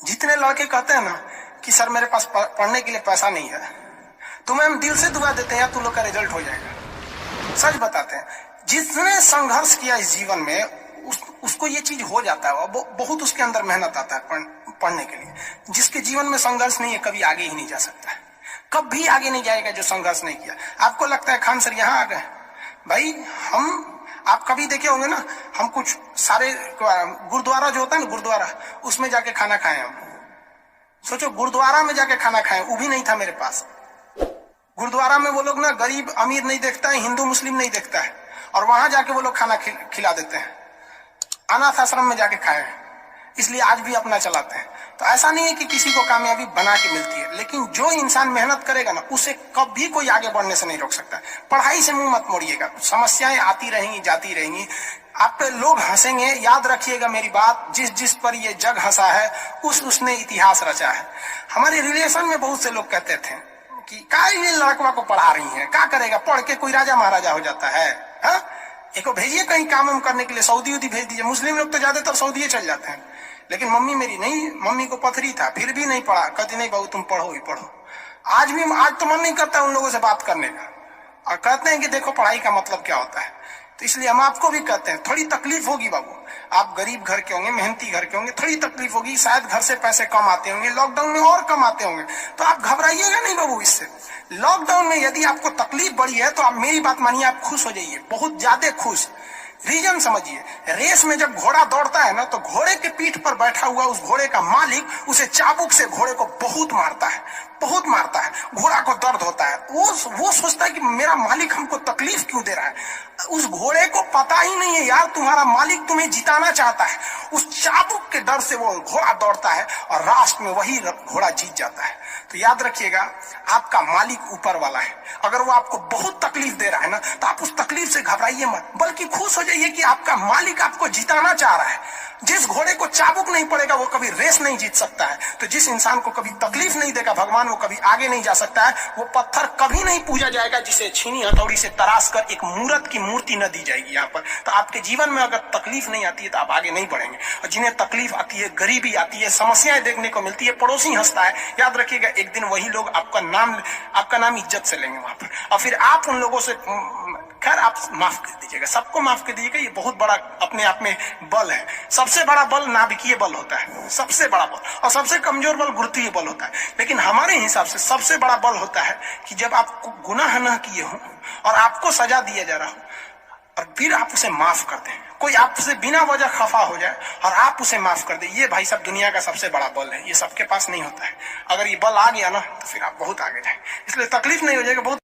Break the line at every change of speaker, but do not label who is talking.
जितने लड़के कहते हैं ना कि सर मेरे पास पढ़ने के लिए पैसा नहीं है, तो मैम दिल से दुआ देते हैं यार तुम लोग का रिजल्ट हो जाएगा। सच बताते हैं, जिसने संघर्ष किया इस जीवन में उसको ये चीज हो जाता है। बहुत उसके अंदर मेहनत आता है पढ़ने के लिए। जिसके जीवन में संघर्ष नहीं है कभी आगे ही नहीं जा सकता है, कभी आगे नहीं जाएगा जो संघर्ष नहीं किया। आपको लगता है खान सर यहाँ आ गए, भाई आप कभी देखे होंगे ना, हम कुछ सारे गुरुद्वारा जो होता है ना, गुरुद्वारा उसमें जाके खाना खाए हम। सोचो गुरुद्वारा में जाके खाना खाए, वो भी नहीं था मेरे पास। गुरुद्वारा में वो लोग ना गरीब अमीर नहीं देखता है, हिंदू मुस्लिम नहीं देखता है, और वहां जाके वो लोग खाना खिला देते हैं। अनाथ आश्रम में जाके खाए, इसलिए आज भी अपना चलाते हैं। तो ऐसा नहीं है कि किसी को कामयाबी बना के मिलती है, लेकिन जो इंसान मेहनत करेगा ना उसे कभी कोई आगे बढ़ने से नहीं रोक सकता। पढ़ाई से मुंह मत मोड़िएगा, समस्याएं आती रहेंगी जाती रहेंगी, आप पे लोग हंसेंगे। याद रखिएगा मेरी बात, जिस पर ये जग हंसा है उसने इतिहास रचा है। हमारे रिलेशन में बहुत से लोग कहते थे कि का ये लड़कवा को पढ़ा रही है, क्या करेगा, पढ़ के कोई राजा महाराजा हो जाता है। एक भेजिए कहीं काम करने के लिए, सऊदी उदी भेज दीजिए। मुस्लिम लोग तो ज्यादातर सऊदी चल जाते हैं, लेकिन मम्मी मेरी नहीं, मम्मी को पथरी था फिर भी नहीं पढ़ा। कहती नहीं बहू तुम पढ़ो ही पढ़ो। आज तो मन नहीं करता उन लोगों से बात करने का, और कहते हैं कि देखो पढ़ाई का मतलब क्या होता है। तो इसलिए हम आपको भी कहते हैं थोड़ी तकलीफ होगी बाबू, आप गरीब घर के होंगे, मेहनती घर के होंगे, थोड़ी तकलीफ होगी, शायद घर से पैसे कम आते होंगे, लॉकडाउन में और कम आते होंगे, तो आप घबराइएगा नहीं बाबू इससे। लॉकडाउन में यदि आपको तकलीफ बढ़ी है तो आप मेरी बात मानिए, आप खुश हो जाइए, बहुत ज्यादा खुश। रीजन समझिए, रेस में जब घोड़ा दौड़ता है ना, तो घोड़े के पीठ पर बैठा हुआ उस घोड़े का मालिक उसे चाबुक से घोड़े को बहुत मारता है, बहुत मारता है। घोड़ा को दर्द होता है, वो सोचता है कि मेरा मालिक हमको तकलीफ क्यों दे रहा है। उस घोड़े को पता ही नहीं है यार तुम्हारा मालिक तुम्हें जिताना चाहता है। उस चाबुक के डर से वो घोड़ा दौड़ता है और लास्ट में वही घोड़ा जीत जाता है। तो याद रखिएगा, आपका मालिक ऊपर वाला है। अगर वो आपको बहुत तकलीफ दे रहा है ना, तो आप उस तकलीफ से घबराइए मत, बल्कि खुश हो जाइए कि आपका मालिक आपको जिताना चाह रहा है। जिस घोड़े को चाबुक नहीं पड़ेगा वो कभी रेस नहीं जीत सकता है। तो जिस इंसान को कभी तकलीफ नहीं देगा भगवान, वो कभी आगे नहीं जा सकता है। वो पत्थर कभी नहीं पूजा जाएगा जिसे छीनी हथौड़ी से तराश कर एक मूर्त की मूर्ति न दी जाएगी यहाँ पर। तो आपके जीवन में अगर तकलीफ नहीं आती है तो आप आगे नहीं बढ़ेंगे। और जिन्हें तकलीफ आती है, गरीबी आती है, समस्याएं देखने को मिलती है, पड़ोसी हंसता है, याद रखिएगा एक दिन वही लोग आपका नाम इज्जत से लेंगे वहां पर। और फिर आप उन लोगों से, खैर आप माफ कर दीजिएगा, सबको माफ कर दीजिएगा, ये बहुत बड़ा अपने आप में बल है। सबसे बड़ा बल नाभिकीय बल होता है, सबसे बड़ा बल, और सबसे कमजोर बल गुरुत्वीय बल होता है। लेकिन हमारे हिसाब से सबसे बड़ा बल होता है कि जब आप गुनाह न किए हो और आपको सजा दिया जा रहा हो, और फिर आप उसे माफ कर दें। कोई आपसे बिना वजह खफा हो जाए और आप उसे माफ कर दे, ये भाई सब दुनिया का सबसे बड़ा बल है। ये सबके पास नहीं होता है। अगर ये बल आ गया ना तो फिर आप बहुत आगे जाए। इसलिए तकलीफ नहीं हो जाएगा, बहुत